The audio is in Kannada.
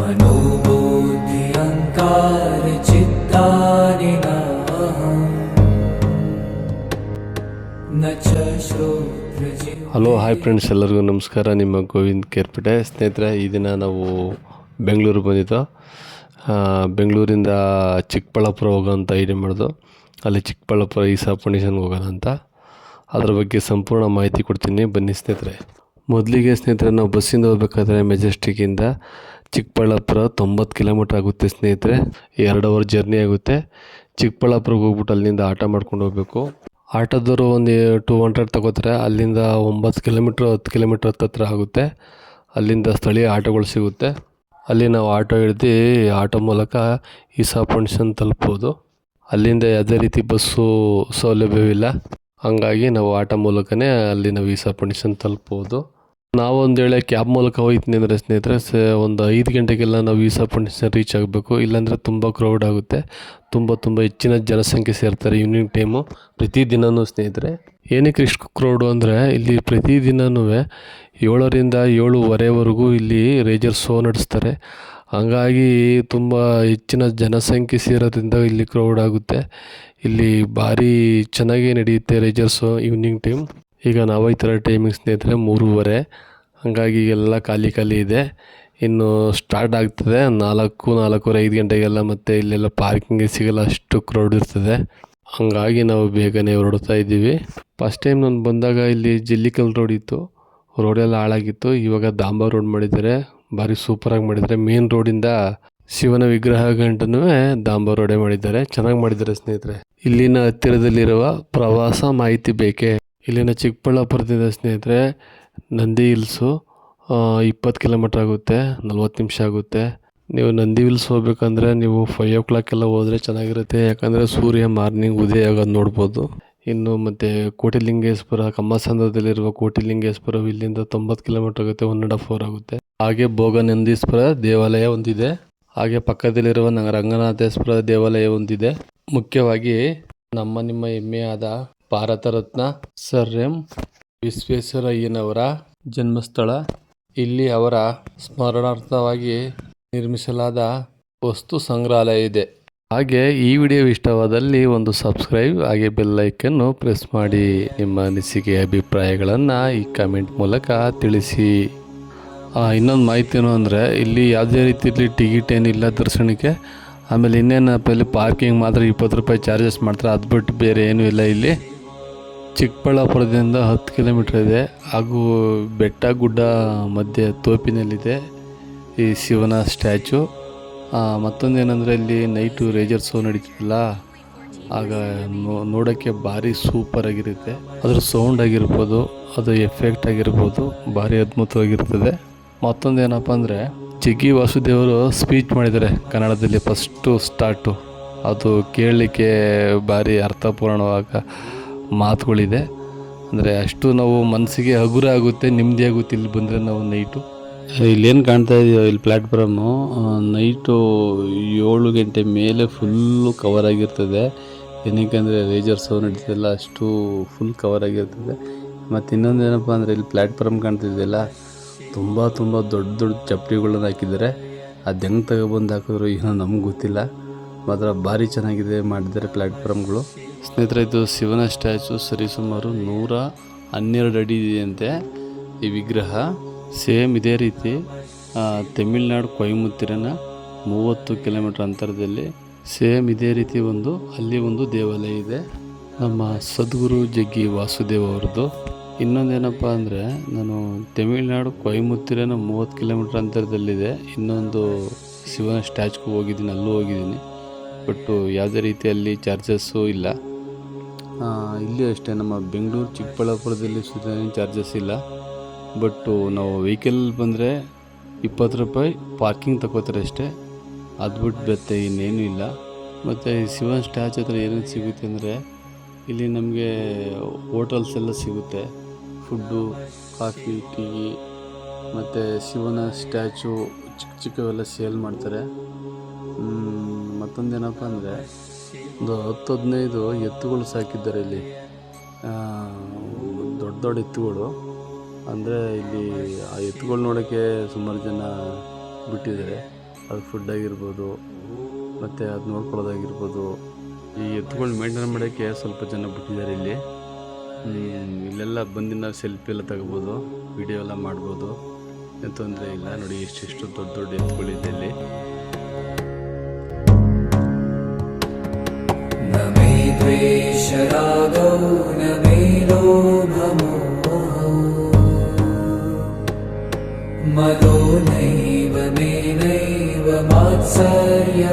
मनोबुद्धि अहंकार चित्तानि न च श्रोत्रजिह्वा। ಹಲೋ ಹಾಯ್ ಫ್ರೆಂಡ್ಸ್, ಎಲ್ಲರಿಗೂ ನಮಸ್ಕಾರ. ನಿಮ್ಮ ಗೋವಿಂದ್ ಕೇರ್ಪೇಟೆ. ಸ್ನೇಹಿತರೆ, ಈ ದಿನ ನಾವು ಬೆಂಗಳೂರು ಬಂದಿದ್ದು. ಬೆಂಗಳೂರಿಂದ ಚಿಕ್ಕಬಳ್ಳಾಪುರ ಹೋಗೋಂಥ ಐಡಿಯಾ ಮಾಡೋದು. ಅಲ್ಲಿ ಚಿಕ್ಕಬಳ್ಳಾಪುರ ಈಸಾ ಫೌಂಡೇಶನ್ಗೆ ಹೋಗೋಣ ಅಂತ. ಅದ್ರ ಬಗ್ಗೆ ಸಂಪೂರ್ಣ ಮಾಹಿತಿ ಕೊಡ್ತೀನಿ, ಬನ್ನಿ ಸ್ನೇಹಿತರೆ. ಮೊದಲಿಗೆ ಸ್ನೇಹಿತರೆ, ನಾವು ಬಸ್ಸಿಂದ ಹೋಗ್ಬೇಕಾದ್ರೆ ಮೆಜೆಸ್ಟಿಕ್ಕಿಂದ ಚಿಕ್ಕಬಳ್ಳಾಪುರ 90 ಕಿಲೋಮೀಟ್ರ್ ಆಗುತ್ತೆ ಸ್ನೇಹಿತರೆ. 2 ಅವರ್ ಜರ್ನಿ ಆಗುತ್ತೆ. ಚಿಕ್ಕಬಳ್ಳಾಪುರಕ್ಕೆ ಹೋಗ್ಬಿಟ್ಟು ಅಲ್ಲಿಂದ ಆಟೋ ಮಾಡ್ಕೊಂಡು ಹೋಗಬೇಕು. ಆಟೋದವರು ಒಂದು 200 ತಗೋತಾರೆ. ಅಲ್ಲಿಂದ 9 ಕಿಲೋಮೀಟ್ರ್ 10 ಕಿಲೋಮೀಟ್ರ್ ಹತ್ತಿರ ಆಗುತ್ತೆ. ಅಲ್ಲಿಂದ ಸ್ಥಳೀಯ ಆಟೋಗಳು ಸಿಗುತ್ತೆ. ಅಲ್ಲಿ ನಾವು ಆಟೋ ಹಿಡ್ದು ಆಟೋ ಮೂಲಕ ಈಸಾ ಫೌಂಡೇಶನ್ ತಲುಪ್ಬೋದು. ಅಲ್ಲಿಂದ ಯಾವುದೇ ರೀತಿ ಬಸ್ಸು ಸೌಲಭ್ಯವಿಲ್ಲ. ಹಂಗಾಗಿ ನಾವು ಆಟೋ ಮೂಲಕನೇ ಅಲ್ಲಿ ನಾವು ಈಸಾ ಫೌಂಡೇಶನ್ ತಲುಪ್ಬೋದು. ನಾವೊಂದು ವೇಳೆ ಕ್ಯಾಬ್ ಮೂಲಕ ಹೋಗ್ತೀನಿ ಅಂದರೆ ಸ್ನೇಹಿತರೆ, ಒಂದು 5 ಗಂಟೆಗೆಲ್ಲ ನಾವು ಈಸಾ ಫೌಂಡೇಶನ್ ರೀಚ್ ಆಗಬೇಕು. ಇಲ್ಲಾಂದರೆ ತುಂಬ ಕ್ರೌಡ್ ಆಗುತ್ತೆ. ತುಂಬ ಹೆಚ್ಚಿನ ಜನಸಂಖ್ಯೆ ಸೇರ್ತಾರೆ ಈವ್ನಿಂಗ್ ಟೈಮು ಪ್ರತಿದಿನವೂ ಸ್ನೇಹಿತರೆ. ಏನಕ್ಕೆ ಇಷ್ಟು ಕ್ರೌಡು ಅಂದರೆ, ಇಲ್ಲಿ ಪ್ರತಿದಿನವೂ 7ರಿಂದ 7:15ವರೆಗೂ ಇಲ್ಲಿ ರೇಜರ್ ಶೋ ನಡೆಸ್ತಾರೆ. ಹಂಗಾಗಿ ತುಂಬ ಹೆಚ್ಚಿನ ಜನಸಂಖ್ಯೆ ಸೇರೋದ್ರಿಂದ ಇಲ್ಲಿ ಕ್ರೌಡ್ ಆಗುತ್ತೆ. ಇಲ್ಲಿ ಭಾರಿ ಚೆನ್ನಾಗಿ ನಡೆಯುತ್ತೆ ರೇಜರ್ ಶೋ ಈವ್ನಿಂಗ್ ಟೈಮ್. ಈಗ ನಾವು ಈ ಥರ ಟೈಮಿಂಗ್ ಸ್ನೇಹಿತರೆ 3:30. ಹಂಗಾಗಿ ಎಲ್ಲ ಖಾಲಿ ಇದೆ. ಇನ್ನು ಸ್ಟಾರ್ಟ್ ಆಗ್ತದೆ 4:45 5 ಗಂಟೆಗೆಲ್ಲ. ಮತ್ತು ಇಲ್ಲೆಲ್ಲ ಪಾರ್ಕಿಂಗೇ ಸಿಗೋಲ್ಲ, ಅಷ್ಟು ಕ್ರೌಡ್ ಇರ್ತದೆ. ಹಂಗಾಗಿ ನಾವು ಬೇಗನೆ ಹೊರಡ್ತಾ ಇದ್ದೀವಿ. ಫಸ್ಟ್ ಟೈಮ್ ನಾನು ಬಂದಾಗ ಇಲ್ಲಿ ಜಲ್ಲಿಕಲ್ ರೋಡ್ ಇತ್ತು. ರೋಡೆಲ್ಲ ಹಾಳಾಗಿತ್ತು. ಇವಾಗ ಡಾಂಬರ್ ರೋಡ್ ಮಾಡಿದ್ದಾರೆ, ಭಾರಿ ಸೂಪರಾಗಿ ಮಾಡಿದ್ದಾರೆ. ಮೇನ್ ರೋಡಿಂದ ಶಿವನ ವಿಗ್ರಹ ಗಂಟನೂ ಡಾಂಬರ್ ರೋಡೇ ಮಾಡಿದ್ದಾರೆ, ಚೆನ್ನಾಗಿ ಮಾಡಿದ್ದಾರೆ ಸ್ನೇಹಿತರೆ. ಇಲ್ಲಿನ ಹತ್ತಿರದಲ್ಲಿರುವ ಪ್ರವಾಸ ಮಾಹಿತಿ ಬೇಕೇ? ಇಲ್ಲಿನ ಚಿಕ್ಕಬಳ್ಳಾಪುರದಿಂದ ಸ್ನೇಹಿತರೆ ನಂದಿ ಹಿಲ್ಸು 20 ಕಿಲೋಮೀಟ್ರ್ ಆಗುತ್ತೆ, 40 ನಿಮಿಷ ಆಗುತ್ತೆ. ನೀವು ನಂದಿ ಹಿಲ್ಸ್ ಹೋಗ್ಬೇಕಂದ್ರೆ ನೀವು 5 o'clock ಎಲ್ಲ ಹೋದರೆ ಚೆನ್ನಾಗಿರುತ್ತೆ. ಯಾಕಂದರೆ ಸೂರ್ಯ ಮಾರ್ನಿಂಗ್ ಉದಯ ಆಗೋದು ನೋಡ್ಬೋದು. ಇನ್ನು ಮತ್ತು ಕೋಟಿಲಿಂಗೇಶ್ವರ, ಕಮ್ಮಸಂದ್ರದಲ್ಲಿರುವ ಕೋಟಿಲಿಂಗೇಶ್ವರ ಇಲ್ಲಿಂದ 90 ಕಿಲೋಮೀಟ್ರ್ ಆಗುತ್ತೆ, 1.5 hour ಆಗುತ್ತೆ. ಹಾಗೆ ಭೋಗನಂದೀಶ್ವರ ದೇವಾಲಯ ಒಂದಿದೆ. ಹಾಗೆ ಪಕ್ಕದಲ್ಲಿರುವ ರಂಗನಾಥೇಶ್ವರ ದೇವಾಲಯ ಒಂದಿದೆ. ಮುಖ್ಯವಾಗಿ ನಿಮ್ಮ ಹೆಮ್ಮೆಯಾದ ಭಾರತ ರತ್ನ ಸರ್ ಎಂ ವಿಶ್ವೇಶ್ವರಯ್ಯನವರ ಜನ್ಮಸ್ಥಳ. ಇಲ್ಲಿ ಅವರ ಸ್ಮರಣಾರ್ಥವಾಗಿ ನಿರ್ಮಿಸಲಾದ ವಸ್ತು ಸಂಗ್ರಹಾಲಯ ಇದೆ. ಹಾಗೆ ಈ ವಿಡಿಯೋ ಇಷ್ಟವಾದಲ್ಲಿ ಒಂದು ಸಬ್ಸ್ಕ್ರೈಬ್, ಹಾಗೆ ಬೆಲ್ ಐಕನ್ನು ಪ್ರೆಸ್ ಮಾಡಿ. ನಿಮ್ಮ ಅನಿಸಿಕೆ ಅಭಿಪ್ರಾಯಗಳನ್ನು ಈ ಕಮೆಂಟ್ ಮೂಲಕ ತಿಳಿಸಿ. ಇನ್ನೊಂದು ಮಾಹಿತಿ ಏನು ಅಂದರೆ, ಇಲ್ಲಿ ಯಾವುದೇ ರೀತಿಯಲ್ಲಿ ಟಿಕೆಟ್ ಏನಿಲ್ಲ ದರ್ಶನಕ್ಕೆ. ಆಮೇಲೆ ಇನ್ನೇನಪ್ಪ, ಇಲ್ಲಿ ಪಾರ್ಕಿಂಗ್ ಮಾತ್ರ 20 ರೂಪಾಯಿ ಚಾರ್ಜಸ್ ಮಾಡ್ತಾರೆ. ಅದು ಬಿಟ್ಟು ಬೇರೆ ಏನೂ ಇಲ್ಲ. ಇಲ್ಲಿ ಚಿಕ್ಕಬಳ್ಳಾಪುರದಿಂದ 10 ಕಿಲೋಮೀಟ್ರ್ ಇದೆ. ಹಾಗೂ ಬೆಟ್ಟ ಗುಡ್ಡ ಮಧ್ಯೆ ತೋಪಿನಲ್ಲಿದೆ ಈ ಶಿವನ ಸ್ಟ್ಯಾಚು. ಮತ್ತೊಂದೇನೆಂದರೆ, ಇಲ್ಲಿ ನೈಟು ರೇಜರ್ ಶೋ ನಡೀತಿಲ್ಲ. ಆಗ ನೋಡೋಕ್ಕೆ ಭಾರಿ ಸೂಪರಾಗಿರುತ್ತೆ. ಅದ್ರ ಸೌಂಡ್ ಆಗಿರ್ಬೋದು, ಅದು ಎಫೆಕ್ಟ್ ಆಗಿರ್ಬೋದು, ಭಾರಿ ಅದ್ಭುತವಾಗಿರ್ತದೆ. ಮತ್ತೊಂದೇನಪ್ಪ ಅಂದರೆ, ಜಗ್ಗಿ ವಾಸುದೇವರು ಸ್ಪೀಚ್ ಮಾಡಿದ್ದಾರೆ ಕನ್ನಡದಲ್ಲಿ ಫಸ್ಟು ಸ್ಟಾರ್ಟು. ಅದು ಕೇಳಲಿಕ್ಕೆ ಭಾರಿ ಅರ್ಥಪೂರ್ಣವಾದ ಮಾತುಗಳಿದೆ. ಅಂದರೆ ಅಷ್ಟು ನಾವು ಮನಸ್ಸಿಗೆ ಹಗುರ ಆಗುತ್ತೆ, ನೆಮ್ಮದಿ ಆಗುತ್ತೆ ಇಲ್ಲಿ ಬಂದರೆ ನಾವು ನೈಟು. ಇಲ್ಲೇನು ಕಾಣ್ತಾ ಇದೆಯೋ ಇಲ್ಲಿ ಪ್ಲ್ಯಾಟ್ಫಾರ್ಮು, ನೈಟು 7 ಗಂಟೆ ಮೇಲೆ ಫುಲ್ಲು ಕವರ್ ಆಗಿರ್ತದೆ. ಏನಕ್ಕೆ ಅಂದರೆ ರೇಜರ್ ಶೋ ನಡೀತಿಲ್ಲ, ಅಷ್ಟು ಫುಲ್ ಕವರ್ ಆಗಿರ್ತದೆ. ಮತ್ತು ಇನ್ನೊಂದು ಏನಪ್ಪ ಅಂದರೆ, ಇಲ್ಲಿ ಪ್ಲ್ಯಾಟ್ಫಾರ್ಮ್ ಕಾಣ್ತಿದೆಯಲ್ಲ, ತುಂಬ ದೊಡ್ಡ ಚಪ್ಪಡಿಗಳನ್ನ ಹಾಕಿದ್ದಾರೆ. ಅದು ಹೆಂಗೆ ತಗೊಬಂದು ಹಾಕಿದ್ರು ಏನೋ ನಮ್ಗೆ ಗೊತ್ತಿಲ್ಲ. ಮಾತ್ರ ಭಾರಿ ಚೆನ್ನಾಗಿದೆ ಮಾಡಿದ್ದಾರೆ ಪ್ಲ್ಯಾಟ್ಫಾರ್ಮ್ಗಳು ಸ್ನೇಹಿತರೆ. ಇದು ಶಿವನ ಸ್ಟ್ಯಾಚು ಸರಿಸುಮಾರು 112 ಅಡಿ ಇದೆಯಂತೆ ಈ ವಿಗ್ರಹ. ಸೇಮ್ ಇದೇ ರೀತಿ ತಮಿಳ್ನಾಡು ಕೊಯಮತ್ತೂರಿನ 30 ಕಿಲೋಮೀಟ್ರ್ ಅಂತರದಲ್ಲಿ ಸೇಮ್ ಇದೇ ರೀತಿ ಅಲ್ಲಿ ಒಂದು ದೇವಾಲಯ ಇದೆ, ನಮ್ಮ ಸದ್ಗುರು ಜಗ್ಗಿ ವಾಸುದೇವ್ ಅವ್ರದ್ದು. ಇನ್ನೊಂದೇನಪ್ಪ ಅಂದರೆ, ನಾನು ತಮಿಳ್ನಾಡು ಕೊಯಮತ್ತೂರಿನ 30 ಕಿಲೋಮೀಟ್ರ್ ಅಂತರದಲ್ಲಿದೆ ಇನ್ನೊಂದು ಶಿವನ ಸ್ಟ್ಯಾಚ್ಗೆ ಹೋಗಿದ್ದೀನಿ, ಅಲ್ಲೂ ಹೋಗಿದ್ದೀನಿ. ಬಟ್ಟು ಯಾವುದೇ ರೀತಿಯಲ್ಲಿ ಚಾರ್ಜಸ್ಸು ಇಲ್ಲ. ಇಲ್ಲಿ ಅಷ್ಟೇ, ನಮ್ಮ ಬೆಂಗಳೂರು ಚಿಕ್ಕಬಳ್ಳಾಪುರದಲ್ಲಿ ಸುತ್ತ ಚಾರ್ಜಸ್ ಇಲ್ಲ. ಬಟ್ಟು ನಾವು ವೆಹಿಕಲ್ ಬಂದರೆ 20 ರೂಪಾಯಿ ಪಾರ್ಕಿಂಗ್ ತಗೋತಾರೆ ಅಷ್ಟೇ. ಅದು ಬಿಟ್ಟು ಮತ್ತೆ ಇನ್ನೇನೂ ಇಲ್ಲ. ಮತ್ತು ಶಿವನ ಸ್ಟ್ಯಾಚ್ ಹತ್ರ ಏನೇನು ಸಿಗುತ್ತೆ ಅಂದರೆ, ಇಲ್ಲಿ ನಮಗೆ ಹೋಟೆಲ್ಸ್ ಎಲ್ಲ ಸಿಗುತ್ತೆ. ಫುಡ್ಡು, ಕಾಫಿ, ಟೀ, ಮತ್ತು ಶಿವನ ಸ್ಟ್ಯಾಚು ಚಿಕ್ಕವೆಲ್ಲ ಸೇಲ್ ಮಾಡ್ತಾರೆ. ಮತ್ತೊಂದೇನಪ್ಪ ಅಂದರೆ, ಒಂದು 10-15 ಎತ್ತುಗಳು ಸಾಕಿದ್ದಾರೆ ಇಲ್ಲಿ, ದೊಡ್ಡ ಎತ್ತುಗಳು. ಅಂದರೆ ಇಲ್ಲಿ ಆ ಎತ್ತುಗಳು ನೋಡೋಕ್ಕೆ ಸುಮಾರು ಜನ ಬಿಟ್ಟಿದ್ದಾರೆ. ಅದು ಫುಡ್ ಆಗಿರ್ಬೋದು ಮತ್ತು ಅದು ನೋಡ್ಕೊಳ್ಳೋದಾಗಿರ್ಬೋದು. ಈ ಎತ್ತುಗಳನ್ನ ಮೇಂಟೈನ್ ಮಾಡೋಕ್ಕೆ ಸ್ವಲ್ಪ ಜನ ಬಿಟ್ಟಿದ್ದಾರೆ ಇಲ್ಲಿ. ಇಲ್ಲೆಲ್ಲ ಬಂದು ನಾವು ಸೆಲ್ಫಿ ಎಲ್ಲ ತಗೋಬೋದು, ವಿಡಿಯೋ ಎಲ್ಲ ಮಾಡ್ಬೋದು, ಏನು ತೊಂದರೆ ಇಲ್ಲ. ನೋಡಿ ಎಷ್ಟೆಷ್ಟು ದೊಡ್ಡ ದೊಡ್ಡ ಎತ್ತುಗಳಿದೆ ಇಲ್ಲಿ. ನ ಮೇ ದ್ವೇಷ ರಾಗೌ ನ ಮೇ ಲೋಭಮೋಹೌ ಮದೋ ನೈವ ಮೇ ನೈವ ಮಾತ್ಸರ್ಯ